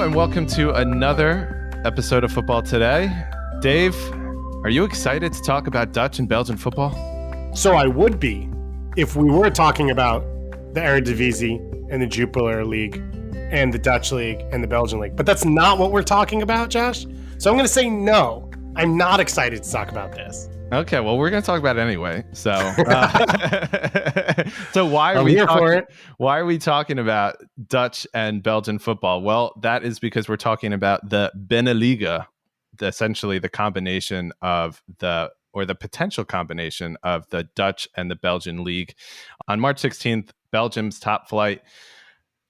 and welcome to another episode of Football Today. Dave, are you excited to talk about Dutch and Belgian football? So I would be if we were talking about the Eredivisie and the Jupiler League and the Dutch League and the Belgian League. But that's not what we're talking about, Josh. So I'm going to say no. I'm not excited to talk about this. Okay, well, we're going to talk about it anyway. So, so why are we talking about Dutch and Belgian football? Well, that is because we're talking about the BeNeLiga, essentially the combination of the potential combination of the Dutch and the Belgian league. On March 16th, Belgium's top flight,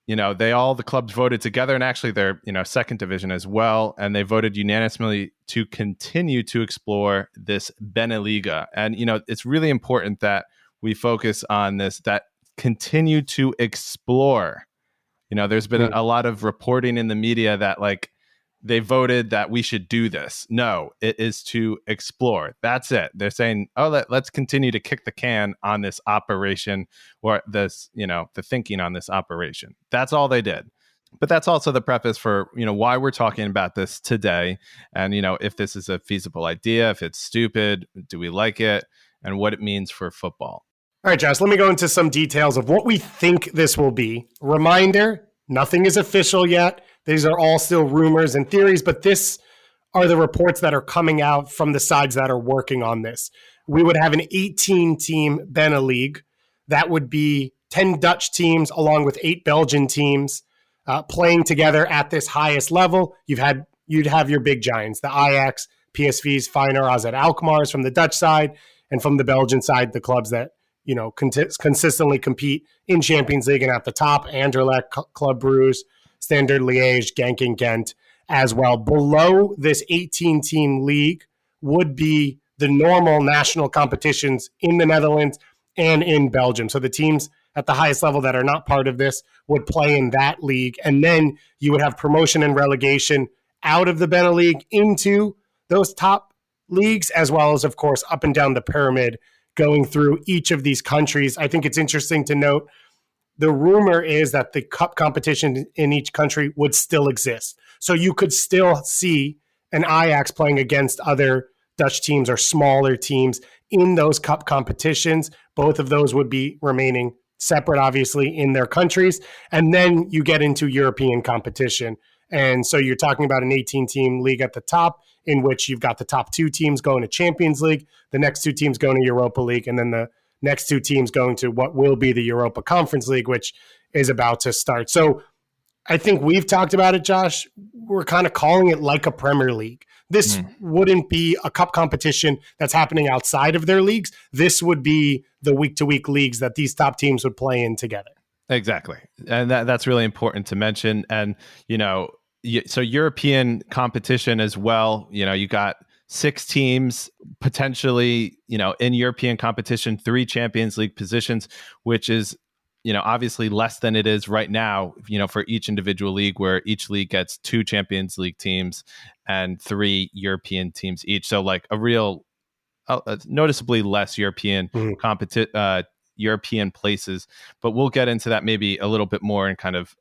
the clubs voted together, and actually they're, second division as well. And they voted unanimously to continue to explore this BeNeLiga. And, it's really important that we focus on this, that continue to explore. There's been a lot of reporting in the media that they voted that we should do this. No, it is to explore. That's it. They're saying, let's continue to kick the can on this operation, or this, the thinking on this operation. That's all they did. But that's also the preface for, why we're talking about this today. And, if this is a feasible idea, if it's stupid, do we like it, and what it means for football. All right, Josh, let me go into some details of what we think this will be. Reminder, nothing is official yet. These are all still rumors and theories, but this are the reports that are coming out from the sides that are working on this. We would have an 18-team BeNeLiga. That would be 10 Dutch teams along with 8 Belgian teams playing together at this highest level. You'd have your big giants, the Ajax, PSV's, Feyenoord, AZ Alkmaars from the Dutch side, and from the Belgian side, the clubs that consistently compete in Champions League and at the top, Anderlecht, Club Brugge, Standard Liège, Genk, and Ghent as well. Below this 18-team league would be the normal national competitions in the Netherlands and in Belgium. So the teams at the highest level that are not part of this would play in that league. And then you would have promotion and relegation out of the BeNeLiga into those top leagues, as well as, of course, up and down the pyramid going through each of these countries. I think it's interesting to note the rumor is that the cup competition in each country would still exist. So you could still see an Ajax playing against other Dutch teams or smaller teams in those cup competitions. Both of those would be remaining separate, obviously, in their countries. And then you get into European competition. And so you're talking about an 18-team league at the top, in which you've got the top 2 teams going to Champions League, the next 2 teams going to Europa League, and then the next 2 teams going to what will be the Europa Conference League, which is about to start. So I think we've talked about it, Josh. We're kind of calling it like a Premier League. This wouldn't be a cup competition that's happening outside of their leagues. This would be the week-to-week leagues that these top teams would play in together. Exactly. And that's really important to mention. And, so European competition as well, you got 6 teams potentially, in European competition, 3 Champions League positions, which is, obviously less than it is right now, for each individual league, where each league gets 2 Champions League teams and 3 European teams each. So noticeably less European European places, but we'll get into that maybe a little bit more and kind of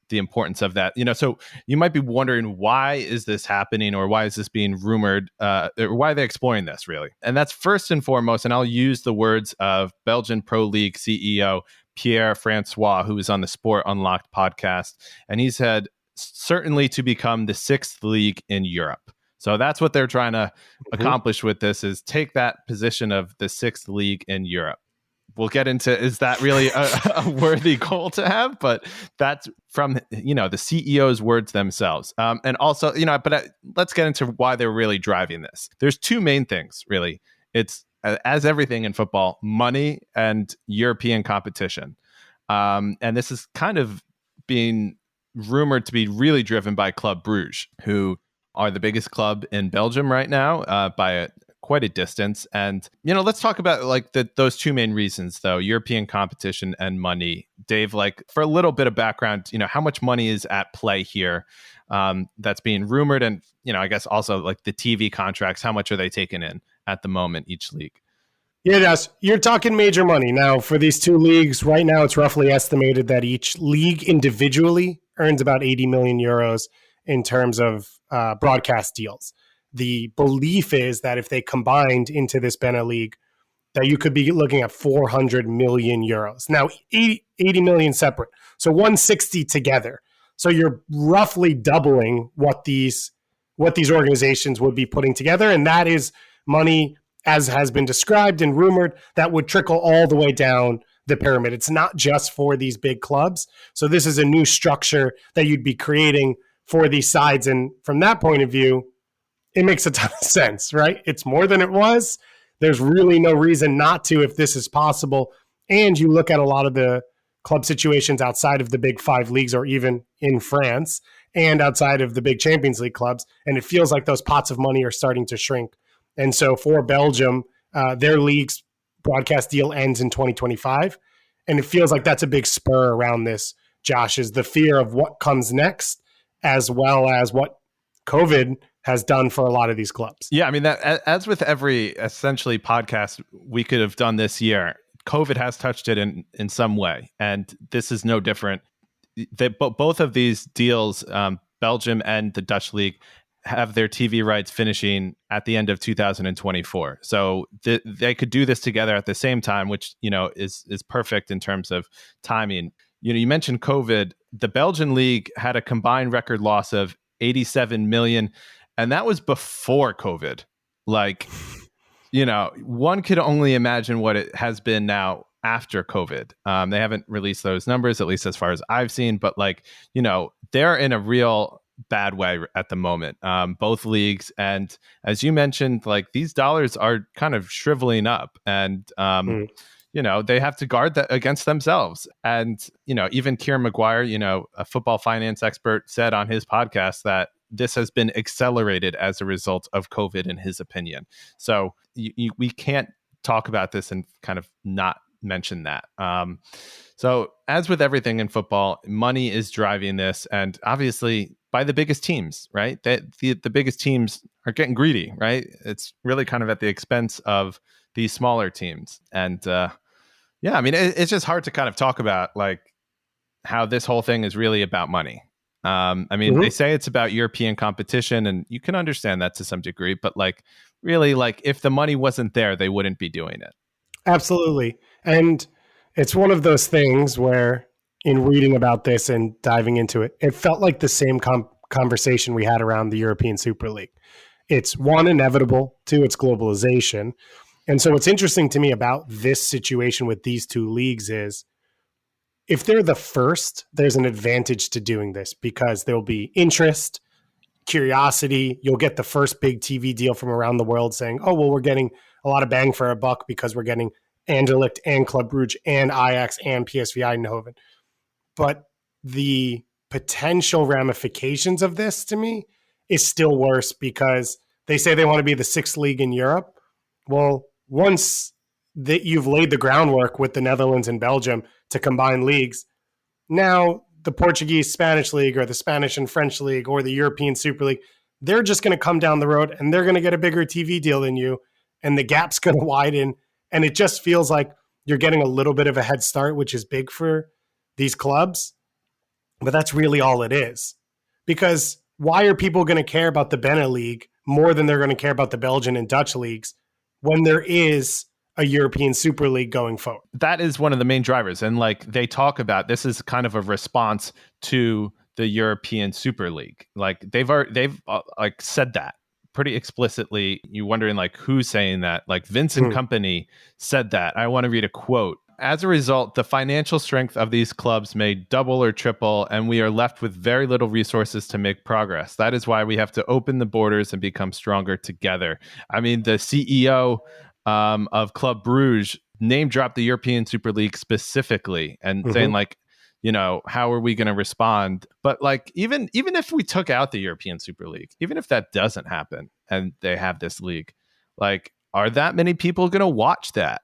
the importance of that. So you might be wondering, why is this happening, or why is this being rumored, or why are they exploring this, really? And that's first and foremost, and I'll use the words of Belgian Pro League CEO Pierre Francois, who is on the Sport Unlocked podcast, and he said, certainly to become the 6th league in Europe. So that's what they're trying to accomplish with this, is take that position of the 6th league in Europe. We'll get into, is that really a worthy goal to have? But that's from, the CEO's words themselves. And also, let's get into why they're really driving this. There's 2 main things, really. It's, as everything in football, money and European competition. And this is kind of being rumored to be really driven by Club Brugge, who are the biggest club in Belgium right now by quite a distance. And, let's talk about those 2 main reasons, though, European competition and money. Dave, for a little bit of background, how much money is at play here that's being rumored? And, I guess also the TV contracts, how much are they taking in at the moment, each league? Yeah, Josh, you're talking major money. Now, for these 2 leagues, right now, it's roughly estimated that each league individually earns about 80 million euros in terms of broadcast deals. The belief is that if they combined into this BeNeLiga, that you could be looking at 400 million euros. Now, 80 million separate. So 160 together. So you're roughly doubling what these organizations would be putting together. And that is money, as has been described and rumored, that would trickle all the way down the pyramid. It's not just for these big clubs. So this is a new structure that you'd be creating for these sides. And from that point of view, it makes a ton of sense, right? It's more than it was. There's really no reason not to if this is possible. And you look at a lot of the club situations outside of the big 5 leagues or even in France and outside of the big Champions League clubs, and it feels like those pots of money are starting to shrink. And so for Belgium, their league's broadcast deal ends in 2025, and it feels like that's a big spur around this, Josh, is the fear of what comes next as well as what COVID has done for a lot of these clubs. Yeah, I mean, that as with every essentially podcast we could have done this year, COVID has touched it in some way, and this is no different. Both of these deals, Belgium and the Dutch League, have their TV rights finishing at the end of 2024. So they could do this together at the same time, which is perfect in terms of timing. You mentioned COVID. The Belgian league had a combined record loss of 87 million. And that was before COVID. Like, one could only imagine what it has been now after COVID. They haven't released those numbers, at least as far as I've seen. But they're in a real bad way at the moment, both leagues. And as you mentioned, these dollars are kind of shriveling up. And, they have to guard that against themselves. And, even Kieran Maguire, a football finance expert, said on his podcast that this has been accelerated as a result of COVID, in his opinion. So we can't talk about this and kind of not mention that. So as with everything in football, money is driving this, and obviously by the biggest teams, right? The biggest teams are getting greedy, right? It's really kind of at the expense of these smaller teams. And I mean, it's just hard to kind of talk about how this whole thing is really about money. I mean, they say it's about European competition, and you can understand that to some degree, but really, if the money wasn't there, they wouldn't be doing it. Absolutely. And it's one of those things where in reading about this and diving into it, it felt like the same conversation we had around the European Super League. It's one, inevitable, two, it's globalization. And so what's interesting to me about this situation with these two leagues is, if they're the first, there's an advantage to doing this because there'll be interest, curiosity. You'll get the first big TV deal from around the world saying, oh, well, we're getting a lot of bang for our buck because we're getting Anderlecht and Club Brugge and Ajax and PSV Eindhoven. But the potential ramifications of this, to me, is still worse because they say they want to be the 6th league in Europe. Well, once that you've laid the groundwork with the Netherlands and Belgium to combine leagues, now the Portuguese Spanish League or the Spanish and French League or the European Super League, they're just going to come down the road and they're going to get a bigger TV deal than you, and the gap's going to widen. And it just feels like you're getting a little bit of a head start, which is big for these clubs. But that's really all it is. Because why are people going to care about the BeNeLiga more than they're going to care about the Belgian and Dutch leagues when there is a European Super League going forward? That is one of the main drivers. And they talk about this is kind of a response to the European Super League. They've said that pretty explicitly. You're wondering who's saying that. Vincent Kompany said that. I want to read a quote. As a result, the financial strength of these clubs may double or triple, and we are left with very little resources to make progress. That is why we have to open the borders and become stronger together. I mean, the CEO of Club Brugge name dropped the European Super League specifically and saying how are we going to respond? But even if we took out the European Super League, even if that doesn't happen and they have this league, are that many people going to watch that?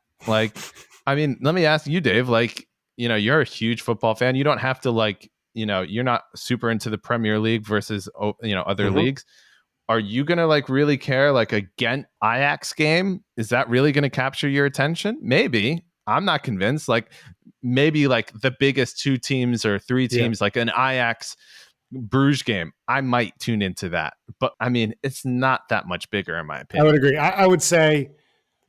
I mean, let me ask you, Dave, you're a huge football fan. You don't have to you're not super into the Premier League versus, other leagues. Are you going to really care a Ghent Ajax game? Is that really going to capture your attention? Maybe. I'm not convinced. maybe like the biggest 2 teams or 3 teams, like an Ajax Bruges game, I might tune into that. But I mean, it's not that much bigger in my opinion. I would agree. I would say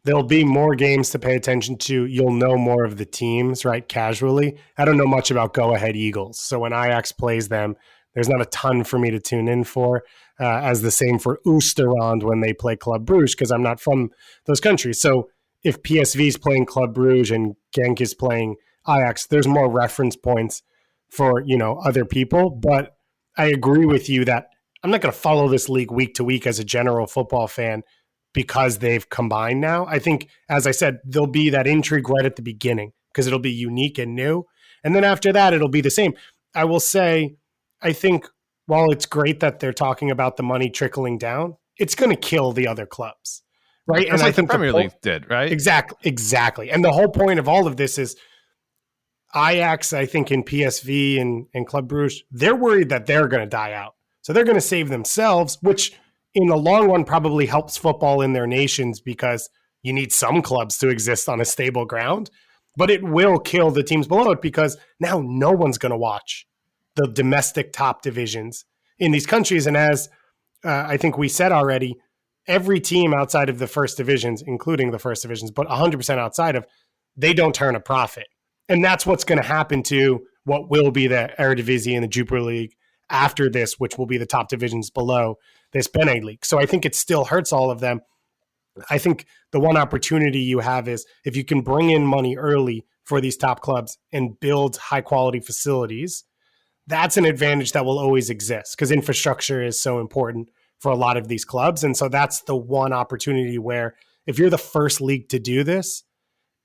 there'll be more games to pay attention to. You'll know more of the teams, right? Casually. I don't know much about Go Ahead Eagles. So when Ajax plays them, there's not a ton for me to tune in for, as the same for Oosterland when they play Club Bruges, because I'm not from those countries. So if PSV is playing Club Bruges and Genk is playing Ajax, there's more reference points for, other people. But I agree with you that I'm not going to follow this league week to week as a general football fan because they've combined now. I think, as I said, there'll be that intrigue right at the beginning because it'll be unique and new. And then after that, it'll be the same. I will say, I think while it's great that they're talking about the money trickling down, it's going to kill the other clubs, right? And I think the Premier League did, right? Exactly. And the whole point of all of this is Ajax, I think, in PSV and Club Bruges, they're worried that they're going to die out. So they're going to save themselves, which in the long run probably helps football in their nations because you need some clubs to exist on a stable ground. But it will kill the teams below it because now no one's going to watch the domestic top divisions in these countries. And as I think we said already, every team outside of the first divisions, including the first divisions, but 100% outside of, they don't turn a profit. And that's what's going to happen to what will be the Eredivisie and the Jupiler League after this, which will be the top divisions below this BeNeLiga. So I think it still hurts all of them. I think the one opportunity you have is if you can bring in money early for these top clubs and build high quality facilities, that's an advantage that will always exist because infrastructure is so important for a lot of these clubs. And so that's the one opportunity where if you're the first league to do this,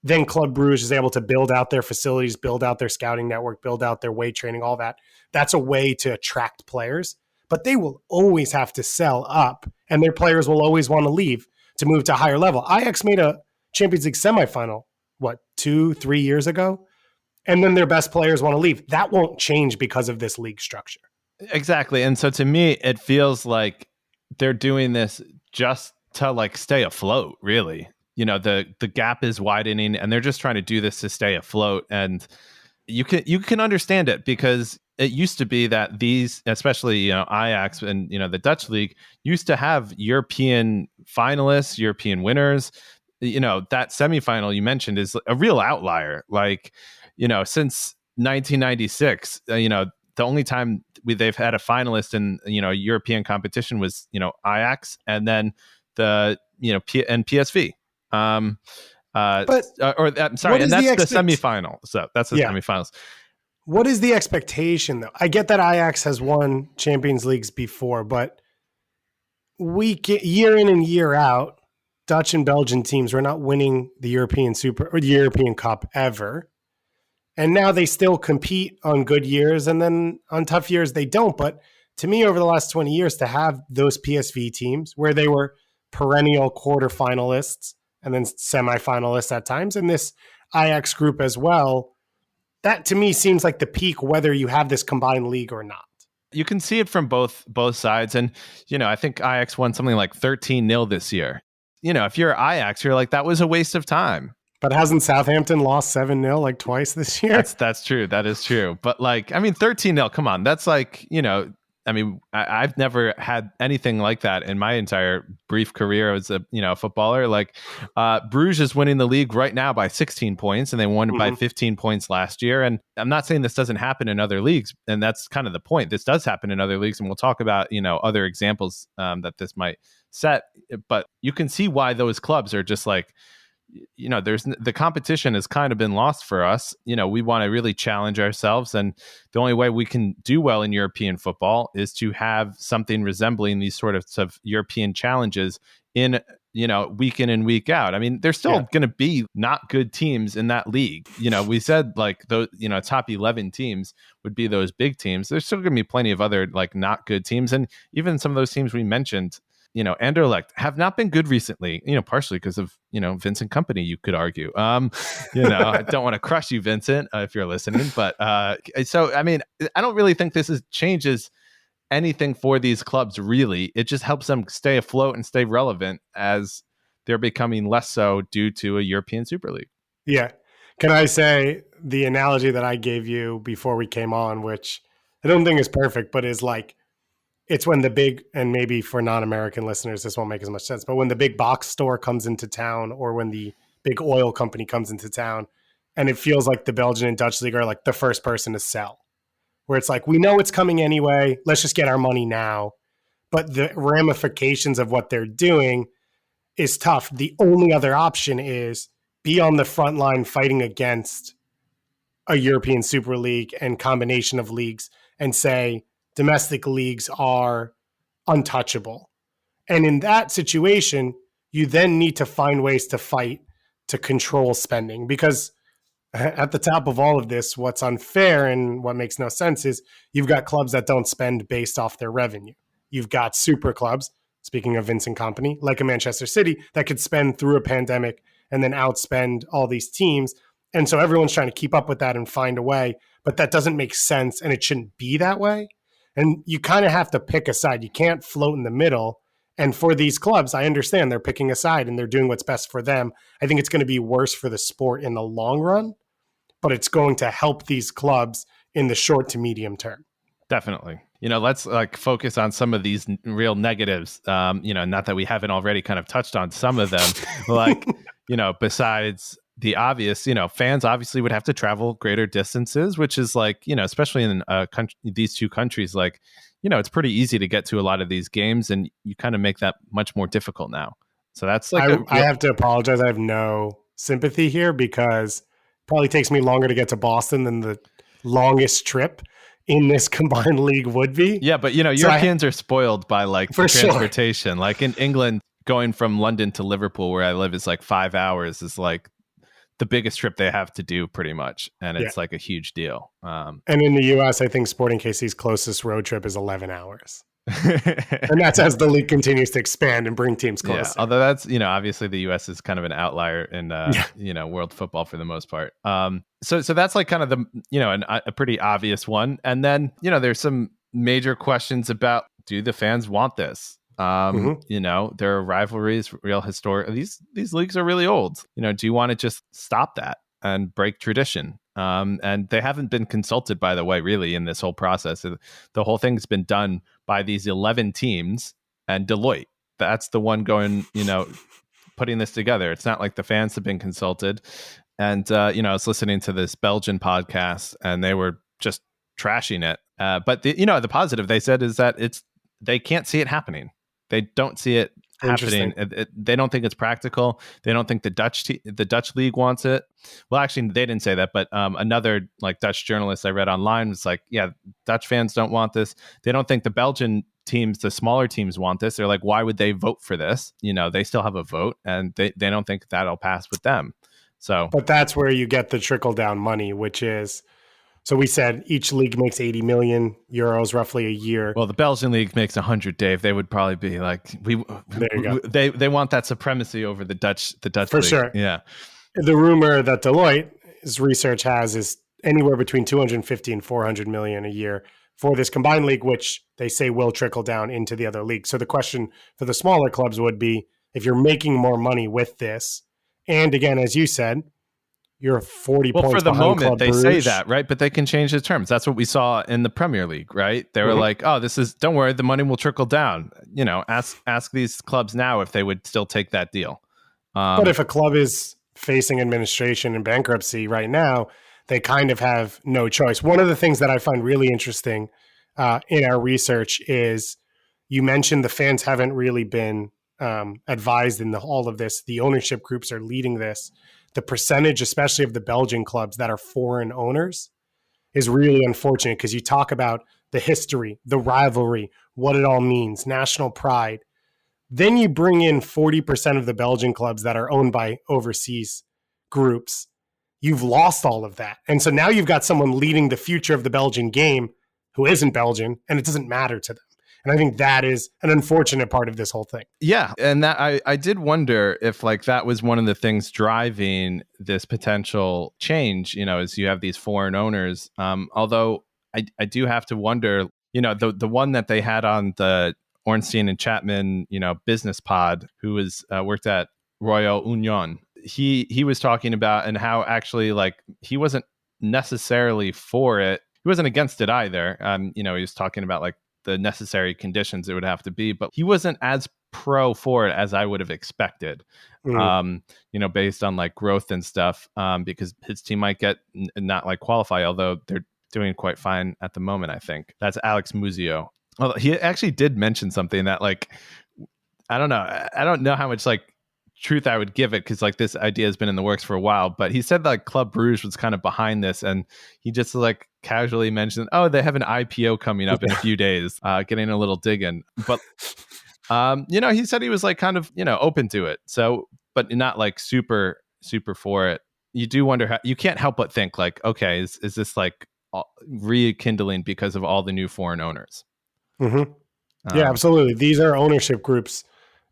then Club Bruges is able to build out their facilities, build out their scouting network, build out their weight training, all that. That's a way to attract players, but they will always have to sell up and their players will always want to leave to move to a higher level. Ajax made a Champions League semifinal, 2-3 years ago? And then their best players want to leave. That won't change because of this league structure. Exactly. And so to me, it feels like they're doing this just to stay afloat, really. The gap is widening and they're just trying to do this to stay afloat. And you can understand it because it used to be that these, especially, Ajax and, the Dutch league used to have European finalists, European winners. That semifinal you mentioned is a real outlier. Since 1996, the only time they've had a finalist in, European competition was, Ajax and then the, and PSV. I'm sorry, and that's the semifinal. So that's the semifinals. What is the expectation, though? I get that Ajax has won Champions Leagues before, but year in and year out, Dutch and Belgian teams were not winning the European Super or the European Cup ever. And now they still compete on good years, and then on tough years they don't. But to me, over the last 20 years, to have those PSV teams where they were perennial quarterfinalists and then semifinalists at times, and this Ajax group as well, that to me seems like the peak, whether you have this combined league or not. You can see it from both sides. And, I think Ajax won something like 13-0 this year. If you're Ajax, you're like, that was a waste of time. But hasn't Southampton lost 7-0 twice this year? That's true. That is true. But 13-0, come on. That's I've never had anything like that in my entire brief career as a footballer. Bruges is winning the league right now by 16 points, and they won by 15 points last year. And I'm not saying this doesn't happen in other leagues, and that's kind of the point. This does happen in other leagues, and we'll talk about other examples that this might set. But you can see why those clubs are just there's the competition has kind of been lost for us. We want to really challenge ourselves. And the only way we can do well in European football is to have something resembling these sort of European challenges in, week in and week out. I mean, there's still going to be not good teams in that league. We said those, top 11 teams would be those big teams. There's still going to be plenty of other not good teams. And even some of those teams we mentioned, Anderlecht have not been good recently, partially because of, Vincent Company, you could argue. I don't want to crush you, Vincent, if you're listening. But so, I mean, I don't really think this changes anything for these clubs, really. It just helps them stay afloat and stay relevant as they're becoming less so due to a European Super League. Yeah. Can I say the analogy that I gave you before we came on, which I don't think is perfect, but is like, it's when the big, and maybe for non-American listeners, this won't make as much sense, but when the big box store comes into town or when the big oil company comes into town, and it feels like the Belgian and Dutch league are like the first person to sell, where it's like, we know it's coming anyway. Let's just get our money now. But the ramifications of what they're doing is tough. The only other option is be on the front line fighting against a European Super League and combination of leagues and say domestic leagues are untouchable. And in that situation, you then need to find ways to fight to control spending, because at the top of all of this, what's unfair and what makes no sense is you've got clubs that don't spend based off their revenue. You've got super clubs, speaking of Vincent Kompany, like a Manchester City, that could spend through a pandemic and then outspend all these teams. And so everyone's trying to keep up with that and find a way, but that doesn't make sense and it shouldn't be that way. And you kind of have to pick a side. You can't float in the middle. And for these clubs, I understand they're picking a side and they're doing what's best for them. I think it's going to be worse for the sport in the long run, but it's going to help these clubs in the short to medium term. Definitely. Let's like focus on some of these real negatives. Not that we haven't already kind of touched on some of them, like, besides the obvious, fans obviously would have to travel greater distances, which is like, especially in these two countries, like, it's pretty easy to get to a lot of these games and you kind of make that much more difficult now. So that's like, I have to apologize. I have no sympathy here because it probably takes me longer to get to Boston than the longest trip in this combined league would be. Yeah, but Europeans are spoiled by like the transportation. Sure. Like in England, going from London to Liverpool, where I live, is like 5 hours. Is like the biggest trip they have to do, pretty much, and it's like a huge deal. And in the US, I think Sporting KC's closest road trip is 11 hours. And that's as the league continues to expand and bring teams closer. Yeah, although that's, obviously the US is kind of an outlier in world football for the most part. So that's like kind of the a pretty obvious one. And then there's some major questions about, do the fans want this? There are rivalries, real historic. These leagues are really old. Do you want to just stop that and break tradition? And they haven't been consulted, by the way, really, in this whole process. The whole thing's been done by these 11 teams and Deloitte. That's the one going, putting this together. It's not like the fans have been consulted. And, I was listening to this Belgian podcast and they were just trashing it. But the positive they said is that they can't see it happening. They don't see it happening. They don't think it's practical. They don't think the Dutch league wants it. Well, actually, they didn't say that, but another like Dutch journalist I read online was like, yeah, Dutch fans don't want this. They don't think the Belgian teams, the smaller teams, want this. They're like, why would they vote for this? They still have a vote, and they don't think that'll pass with them. So, but that's where you get the trickle down money, which is. So we said each league makes 80 million euros roughly a year. Well, the Belgian league makes 100, Dave. They would probably be like, they want that supremacy over the Dutch for league. Sure. Yeah. The rumor that Deloitte's research has is anywhere between 250 and 400 million a year for this combined league, which they say will trickle down into the other leagues. So the question for the smaller clubs would be, if you're making more money with this, and again, as you said, you're 40 points behind. Well, for the moment, Club they Brugge. say that, right? But they can change the terms. That's what we saw in the Premier League, right? They were like, oh, don't worry, the money will trickle down. Ask these clubs now if they would still take that deal. But if a club is facing administration and bankruptcy right now, they kind of have no choice. One of the things that I find really interesting in our research is you mentioned the fans haven't really been advised in all of this. The ownership groups are leading this. The percentage, especially of the Belgian clubs that are foreign owners, is really unfortunate because you talk about the history, the rivalry, what it all means, national pride. Then you bring in 40% of the Belgian clubs that are owned by overseas groups. You've lost all of that. And so now you've got someone leading the future of the Belgian game who isn't Belgian, and it doesn't matter to them. And I think that is an unfortunate part of this whole thing. Yeah. And that I did wonder if like that was one of the things driving this potential change, as you have these foreign owners. Although I do have to wonder, the one that they had on the Ornstein and Chapman, business pod, who was worked at Royal Union. he was talking about, and how actually like he wasn't necessarily for it. He wasn't against it either. He was talking about like the necessary conditions it would have to be, but he wasn't as pro for it as I would have expected. Based on like growth and stuff, because his team might get not like qualify, although they're doing quite fine at the moment. I think that's Alex Muzio. Well, he actually did mention something that like, I don't know how much like truth I would give it, because like this idea has been in the works for a while, but he said that like Club Bruges was kind of behind this, and he just like casually mentioned, oh, they have an IPO coming up in a few days, getting a little dig in. But he said he was like kind of open to it, so but not like super for it. You do wonder how, you can't help but think like, okay, is this like rekindling because of all the new foreign owners? Yeah, absolutely. These are ownership groups,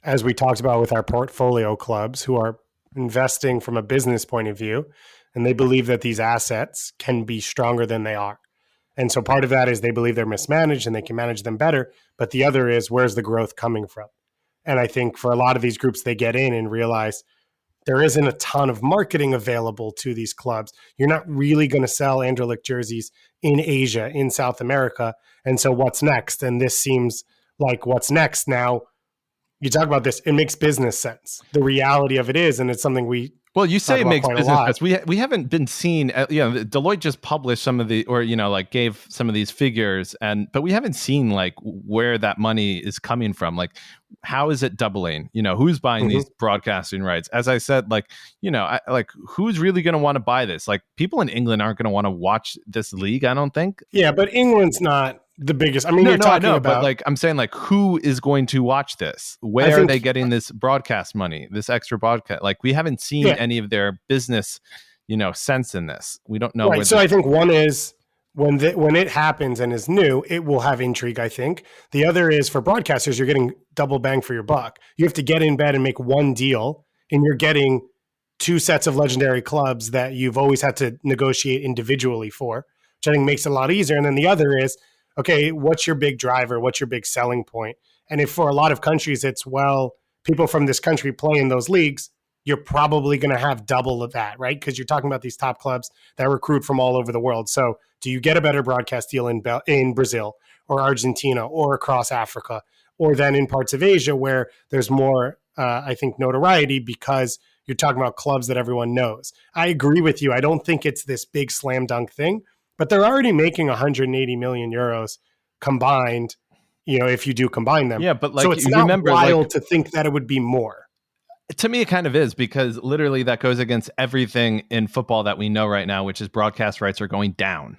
as we talked about with our portfolio clubs, who are investing from a business point of view, and they believe that these assets can be stronger than they are. And so part of that is they believe they're mismanaged and they can manage them better. But the other is, where's the growth coming from? And I think for a lot of these groups, they get in and realize there isn't a ton of marketing available to these clubs. You're not really going to sell Anderlecht jerseys in Asia, in South America. And so what's next? And this seems like what's next. Now, you talk about this, it makes business sense. The reality of it is, and it's something well, you say it makes business sense. We haven't been seeing, Deloitte just published some of the, or like gave some of these figures, but we haven't seen like where that money is coming from. Like, how is it doubling? Who's buying these broadcasting rights? As I said, like, who's really going to want to buy this? Like, people in England aren't going to want to watch this league, I don't think. Yeah, but England's not the biggest. I mean, you're talking about, but like I'm saying, like, who is going to watch this? Where are they getting this broadcast money, this extra broadcast? Like, we haven't seen any of their business, sense in this. We don't know. Right. So I think one is when it happens and is new, it will have intrigue, I think. The other is for broadcasters, you're getting double bang for your buck. You have to get in bed and make one deal, and you're getting two sets of legendary clubs that you've always had to negotiate individually for, which I think makes it a lot easier. And then the other is, okay, what's your big driver? What's your big selling point? And if for a lot of countries, it's, well, people from this country play in those leagues, you're probably going to have double of that, right? Because you're talking about these top clubs that recruit from all over the world. So do you get a better broadcast deal in Brazil or Argentina or across Africa, or then in parts of Asia where there's more, I think, notoriety because you're talking about clubs that everyone knows? I agree with you. I don't think it's this big slam dunk thing, but they're already making 180 million euros combined, if you do combine them. Yeah, but like, so it's not wild to think that it would be more. To me, it kind of is, because literally that goes against everything in football that we know right now, which is broadcast rights are going down.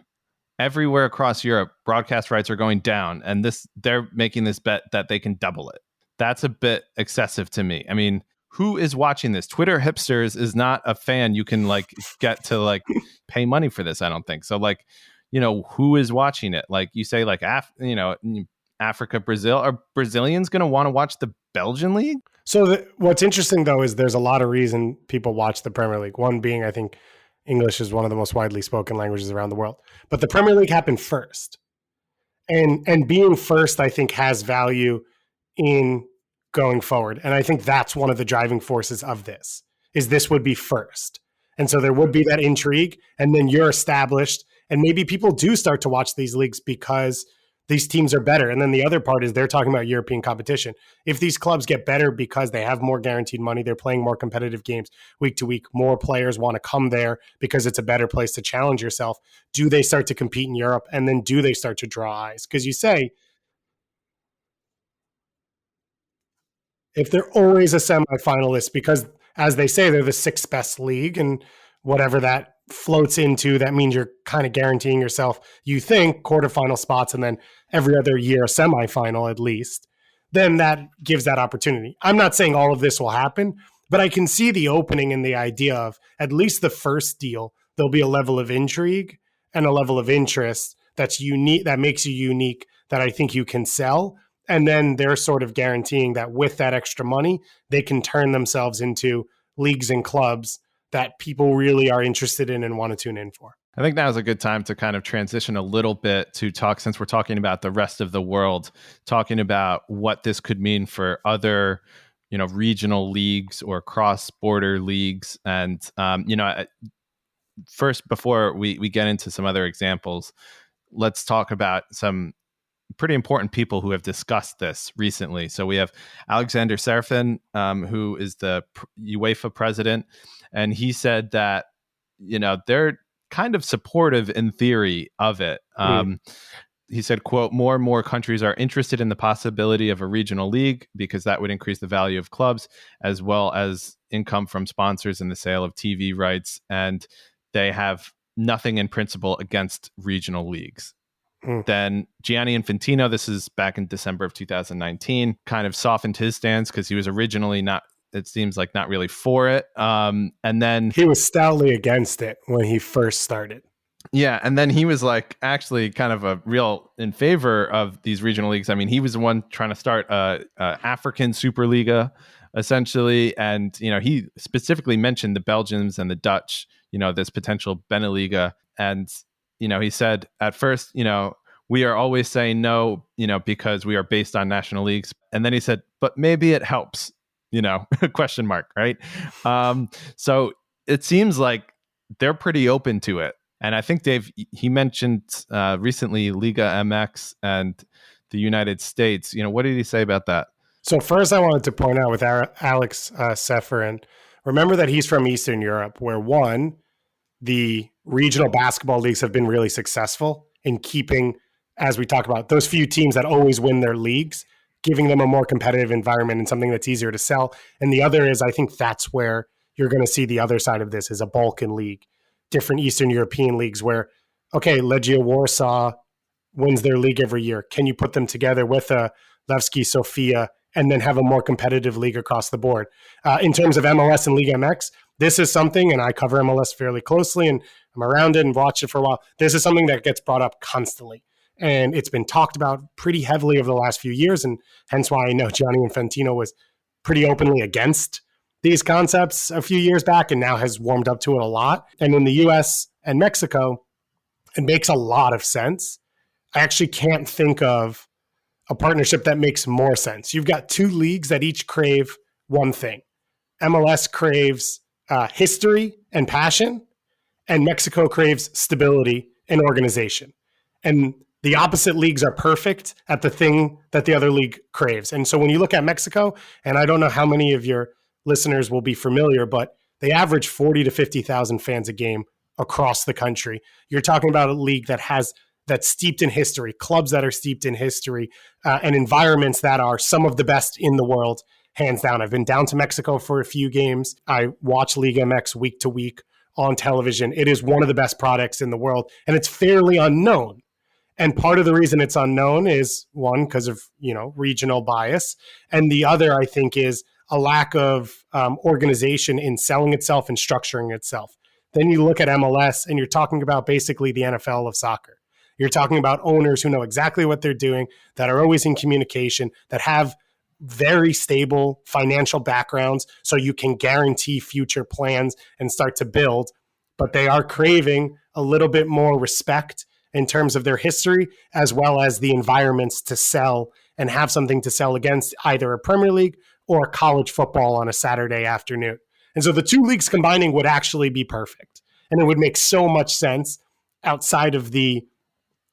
Everywhere across Europe, broadcast rights are going down, and they're making this bet that they can double it. That's a bit excessive to me. I mean, who is watching this? Twitter hipsters is not a fan you can like get to like pay money for this, I don't think. So like, who is watching it? Like you say, like Africa, Brazil. Are Brazilians going to want to watch the Belgian league? So what's interesting, though, is there's a lot of reason people watch the Premier League. One being, I think English is one of the most widely spoken languages around the world. But the Premier League happened first. And being first, I think, has value in going forward. And I think that's one of the driving forces of this, is this would be first. And so there would be that intrigue, and then you're established. And maybe people do start to watch these leagues because these teams are better. And then the other part is they're talking about European competition. If these clubs get better because they have more guaranteed money, they're playing more competitive games week to week, more players want to come there because it's a better place to challenge yourself. Do they start to compete in Europe? And then do they start to draw eyes? Because you say, if they're always a semifinalist, because as they say, they're the sixth best league, and whatever that floats into, that means you're kind of guaranteeing yourself, you think, quarterfinal spots, and then every other year a semifinal at least, then that gives that opportunity. I'm not saying all of this will happen, but I can see the opening in the idea of at least the first deal, there'll be a level of intrigue and a level of interest that's unique, that makes you unique, that I think you can sell. And then they're sort of guaranteeing that with that extra money, they can turn themselves into leagues and clubs that people really are interested in and want to tune in for. I think now is a good time to kind of transition a little bit to talk, since we're talking about the rest of the world, talking about what this could mean for other regional leagues or cross-border leagues. And, first, before we get into some other examples, let's talk about some pretty important people who have discussed this recently. So we have Alexander Serafin, who is the UEFA president, and he said that, they're kind of supportive in theory of it. He said, quote, more and more countries are interested in the possibility of a regional league because that would increase the value of clubs as well as income from sponsors and the sale of TV rights. And they have nothing in principle against regional leagues. Then Gianni Infantino, this is back in December of 2019, kind of softened his stance because he was originally not really for it. And then he was stoutly against it when he first started. Yeah, and then he was like actually kind of a real in favor of these regional leagues. I mean, he was the one trying to start a African Superliga, essentially, and he specifically mentioned the Belgians and the Dutch. This potential BeNeLiga, and he said at first, we are always saying no, because we are based on national leagues, and then he said, but maybe it helps, question mark, right? So it seems like they're pretty open to it. And I think he mentioned recently Liga MX and the United States. What did he say about that? So first I wanted to point out with Alex Seferin, remember that he's from Eastern Europe, where the regional basketball leagues have been really successful in keeping, as we talk about, those few teams that always win their leagues, giving them a more competitive environment and something that's easier to sell. And the other is, I think that's where you're going to see the other side of this is a Balkan league, different Eastern European leagues where, okay, Legia Warsaw wins their league every year. Can you put them together with a Levski Sofia and then have a more competitive league across the board? In terms of MLS and Liga MX, this is something, and I cover MLS fairly closely and I'm around it and watched it for a while. This is something that gets brought up constantly. And it's been talked about pretty heavily over the last few years. And hence why I know Gianni Infantino was pretty openly against these concepts a few years back and now has warmed up to it a lot. And in the US and Mexico, it makes a lot of sense. I actually can't think of a partnership that makes more sense. You've got two leagues that each crave one thing. MLS craves history and passion, and Mexico craves stability and organization. And the opposite leagues are perfect at the thing that the other league craves. And so when you look at Mexico, and I don't know how many of your listeners will be familiar, but they average 40 to 50,000 fans a game across the country. You're talking about a league that's steeped in history, clubs that are steeped in history, and environments that are some of the best in the world, hands down. I've been down to Mexico for a few games. I watch Liga MX week to week on television. It is one of the best products in the world, and it's fairly unknown. And part of the reason it's unknown is, one, because of regional bias, and the other, I think, is a lack of organization in selling itself and structuring itself. Then you look at MLS and you're talking about basically the NFL of soccer. You're talking about owners who know exactly what they're doing, that are always in communication, that have very stable financial backgrounds so you can guarantee future plans and start to build. But they are craving a little bit more respect in terms of their history, as well as the environments to sell and have something to sell against, either a Premier League or college football on a Saturday afternoon. And so the two leagues combining would actually be perfect. And it would make so much sense outside of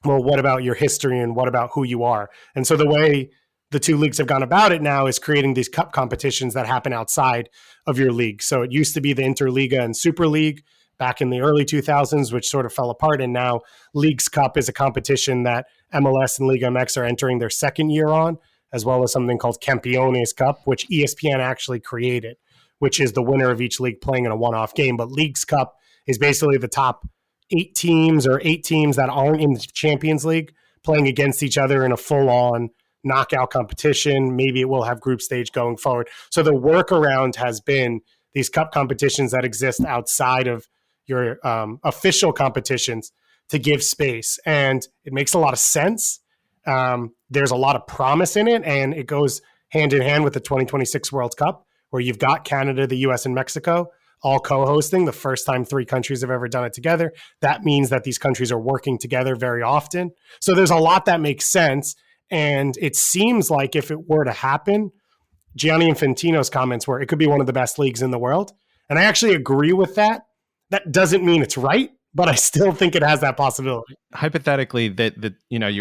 what about your history and what about who you are? And so the way the two leagues have gone about it now is creating these cup competitions that happen outside of your league. So it used to be the Interliga and Super League back in the early 2000s, which sort of fell apart. And now Leagues Cup is a competition that MLS and Liga MX are entering their second year on, as well as something called Campeones Cup, which ESPN actually created, which is the winner of each league playing in a one-off game. But Leagues Cup is basically the top 8 teams that aren't in the Champions League playing against each other in a full-on knockout competition. Maybe it will have group stage going forward. So the workaround has been these cup competitions that exist outside of your official competitions to give space. And it makes a lot of sense. There's a lot of promise in it, and it goes hand in hand with the 2026 World Cup, where you've got Canada, the US, and Mexico all co-hosting, the first time 3 countries have ever done it together. That means that these countries are working together very often. So there's a lot that makes sense. And it seems like if it were to happen, Gianni Infantino's comments were, it could be one of the best leagues in the world. And I actually agree with that. That doesn't mean it's right, but I still think it has that possibility. Hypothetically, that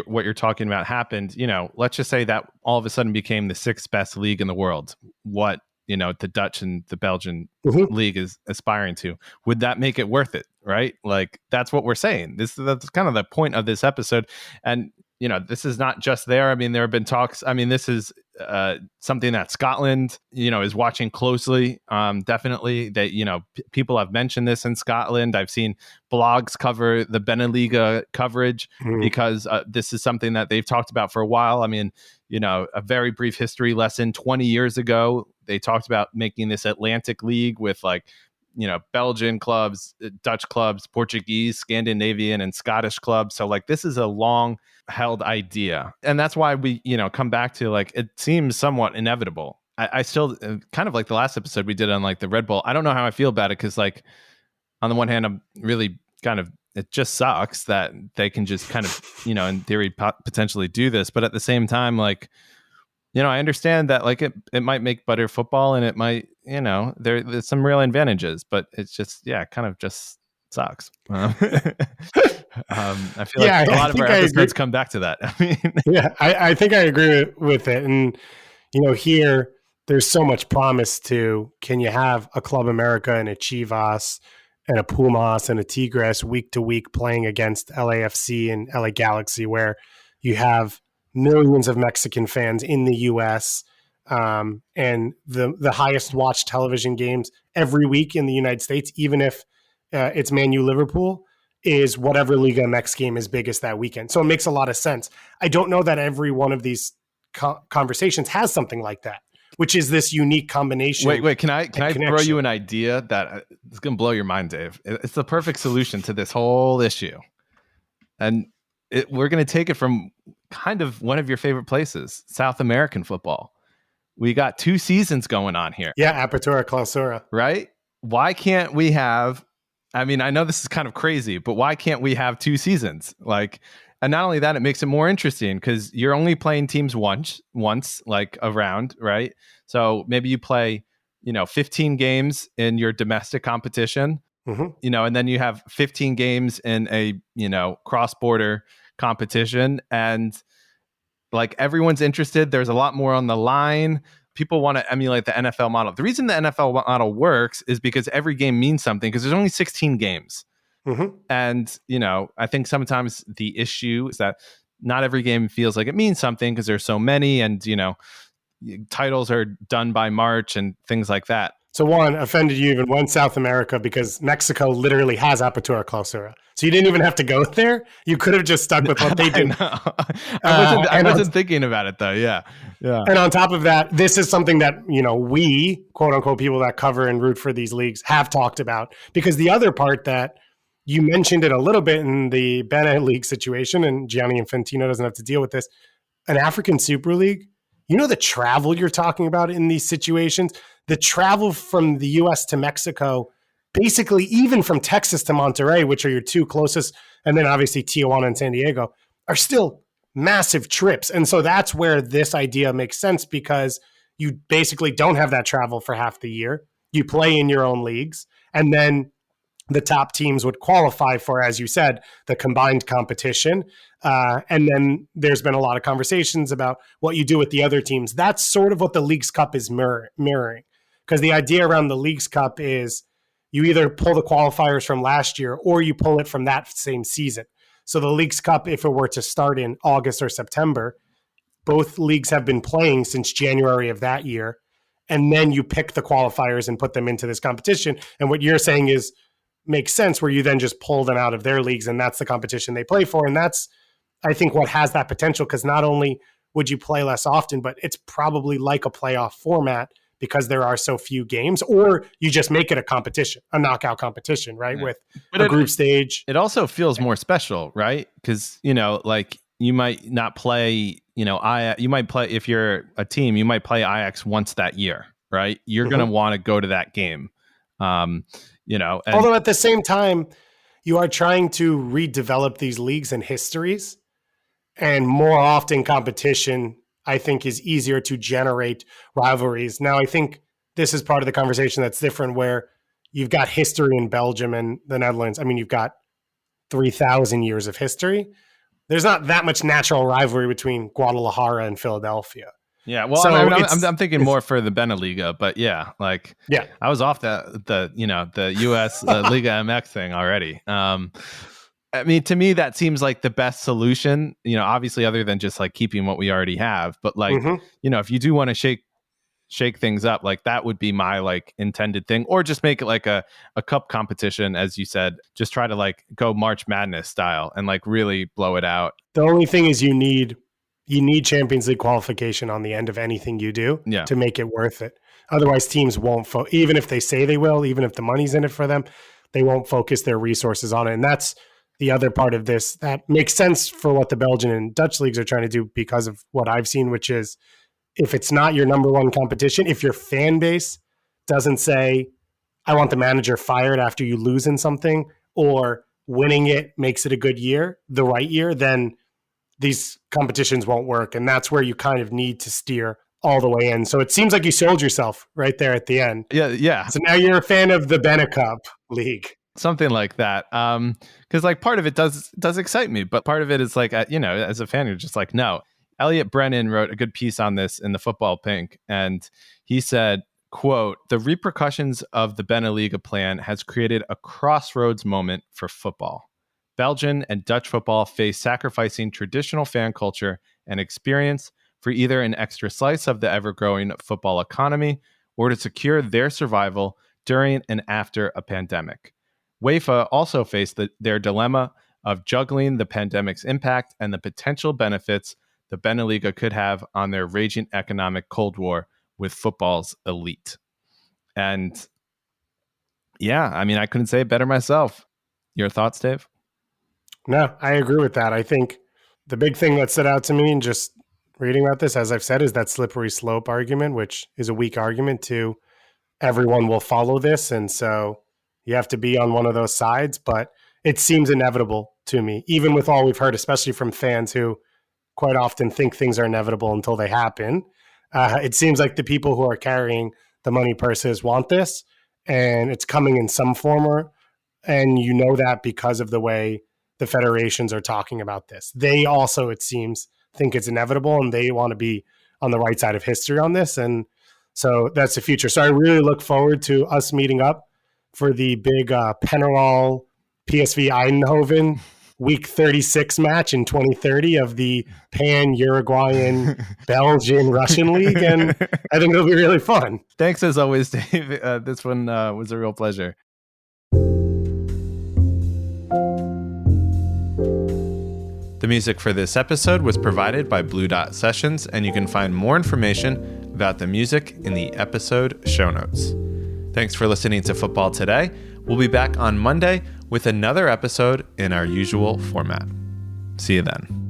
what you're talking about happened. Let's just say that all of a sudden became the sixth best league in the world. What the Dutch and the Belgian league is aspiring to. Would that make it worth it? Right? Like, that's what we're saying. That's kind of the point of this episode. And this is not just there. I mean, there have been talks. I mean, this is something that Scotland, is watching closely. Definitely, that people have mentioned this in Scotland. I've seen blogs cover the BeNeLiga coverage because this is something that they've talked about for a while. I mean, a very brief history lesson. 20 years ago, they talked about making this Atlantic League with Belgian clubs, Dutch clubs, Portuguese, Scandinavian, and Scottish clubs. So this is a long held idea. And that's why we, come back to it seems somewhat inevitable. I still kind of like the last episode we did on the Red Bull. I don't know how I feel about it because on the one hand, I'm really kind of, it just sucks that they can just kind of, in theory, potentially do this. But at the same time, I understand that it might make better football and it might, there's some real advantages, but it's just, kind of just sucks. I feel like a lot of our episodes come back to that. I think I agree with it. And, here there's so much promise to, can you have a Club America and a Chivas and a Pumas and a Tigres week to week playing against LAFC and LA Galaxy, where you have millions of Mexican fans in the U.S. And the highest watched television games every week in the United States, even if it's Man U Liverpool, is whatever Liga MX game is biggest that weekend. So it makes a lot of sense. I don't know that every one of these conversations has something like that, which is this unique combination. Wait, can I throw you an idea that is going to blow your mind, Dave? It's the perfect solution to this whole issue. And we're going to take it from kind of one of your favorite places, South American football. We got 2 seasons going on here. Yeah, Apertura, Clausura. Right? Why can't we have, I mean, I know this is kind of crazy, but why can't we have 2 seasons? And not only that, it makes it more interesting because you're only playing teams once, a round, right? So maybe you play, 15 games in your domestic competition, and then you have 15 games in a, cross-border competition, and everyone's interested. There's a lot more on the line. People want to emulate the NFL model. The reason the NFL model works is because every game means something, because there's only 16 games. And, I think sometimes the issue is that not every game feels like it means something because there's so many, and, titles are done by March and things like that. So one, offended you even went South America because Mexico literally has Apertura Clausura. So you didn't even have to go there. You could have just stuck with what they do. I wasn't thinking about it though. Yeah. And on top of that, this is something that, we, quote unquote, people that cover and root for these leagues have talked about, because the other part that you mentioned it a little bit in the BeNeLiga situation, and Gianni Infantino doesn't have to deal with this, an African Super League, the travel you're talking about in these situations, the travel from the U.S. to Mexico, basically even from Texas to Monterrey, which are your 2 closest, and then obviously Tijuana and San Diego, are still massive trips. And so that's where this idea makes sense, because you basically don't have that travel for half the year. You play in your own leagues, and then the top teams would qualify for, as you said, the combined competition. And then there's been a lot of conversations about what you do with the other teams. That's sort of what the Leagues Cup is mirroring. Because the idea around the Leagues Cup is you either pull the qualifiers from last year or you pull it from that same season. So the Leagues Cup, if it were to start in August or September, both leagues have been playing since January of that year. And then you pick the qualifiers and put them into this competition. And what you're saying is, makes sense, where you then just pull them out of their leagues and that's the competition they play for. And that's, I think, what has that potential, because not only would you play less often, but it's probably like a playoff format because there are so few games, or you just make it a competition, a knockout competition, right? Yeah. With a group stage. It also feels more special, right? Because, you might not play, you might play, if you're a team, you might play Ajax once that year, right? You're going to want to go to that game. Although at the same time, you are trying to redevelop these leagues and histories, and more often competition, I think is easier to generate rivalries. Now, I think this is part of the conversation that's different where you've got history in Belgium and the Netherlands. I mean, you've got 3,000 years of history. There's not that much natural rivalry between Guadalajara and Philadelphia. Yeah, well, So I'm thinking more for the BeNeLiga, but yeah, I was off the US Liga MX thing already. I mean, to me, that seems like the best solution. Obviously, other than just like keeping what we already have, but if you do want to shake things up, like that would be my like intended thing, or just make it like a cup competition, as you said. Just try to like go March Madness style and like really blow it out. The only thing is you need Champions League qualification on the end of anything you do to make it worth it. Otherwise, teams won't, even if they say they will, even if the money's in it for them, they won't focus their resources on it. And that's the other part of this that makes sense for what the Belgian and Dutch leagues are trying to do because of what I've seen, which is if it's not your number one competition, if your fan base doesn't say, I want the manager fired after you lose in something, or winning it makes it a good year, the right year, then these competitions won't work. And that's where you kind of need to steer all the way in. So it seems like you sold yourself right there at the end. Yeah. So now you're a fan of the BeNeCup League. Something like that. Because like part of it does excite me, but part of it is like, as a fan, you're just like, no. Elliot Brennan wrote a good piece on this in the Football Pink, and he said, quote, "The repercussions of the BeNeLiga plan has created a crossroads moment for football. Belgian and Dutch football face sacrificing traditional fan culture and experience for either an extra slice of the ever-growing football economy or to secure their survival during and after a pandemic. UEFA also faced their dilemma of juggling the pandemic's impact and the potential benefits the BeNeLiga could have on their raging economic Cold War with football's elite." And yeah, I mean, I couldn't say it better myself. Your thoughts, Dave? No, I agree with that. I think the big thing that stood out to me in just reading about this, as I've said, is that slippery slope argument, which is a weak argument to everyone will follow this. And so you have to be on one of those sides, but it seems inevitable to me, even with all we've heard, especially from fans who quite often think things are inevitable until they happen. It seems like the people who are carrying the money purses want this, and it's coming in some form, and you know that because of the way the federations are talking about this. They also, it seems, think it's inevitable, and they want to be on the right side of history on this. And so that's the future. So I really look forward to us meeting up for the big Penarol PSV Eindhoven Week 36 match in 2030 of the Pan-Uruguayan Belgian Russian League. And I think it'll be really fun. Thanks as always, Dave. This one was a real pleasure. The music for this episode was provided by Blue Dot Sessions, and you can find more information about the music in the episode show notes. Thanks for listening to Football Today. We'll be back on Monday with another episode in our usual format. See you then.